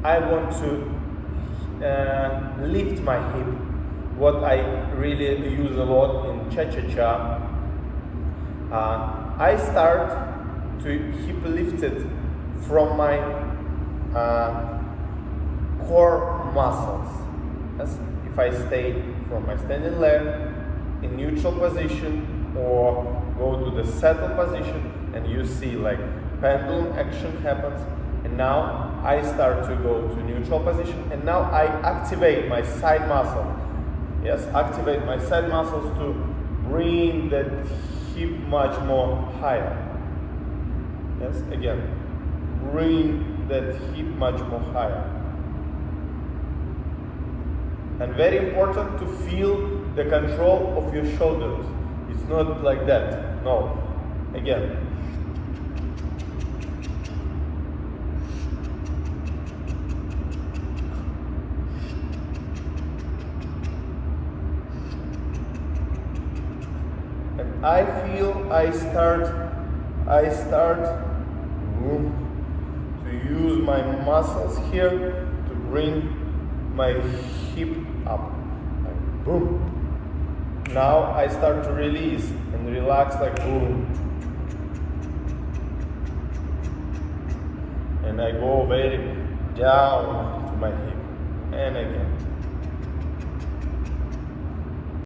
I want to lift my hip. What I really use a lot in Cha-Cha-Cha, I start to hip lifted from my core muscles. As if I stay from my standing leg in neutral position or go to the settled position, and you see like pendulum action happens, and now I start to go to neutral position, and now I activate my side muscle. Yes, activate my side muscles to bring that hip much more higher. Yes, again, bring that hip much more higher. And very important to feel the control of your shoulders. It's not like that, no. Again. And I feel I start to use my muscles here to bring my hip up. Like boom. Now I start to release and relax like boom. And I go very down to my hip. And again.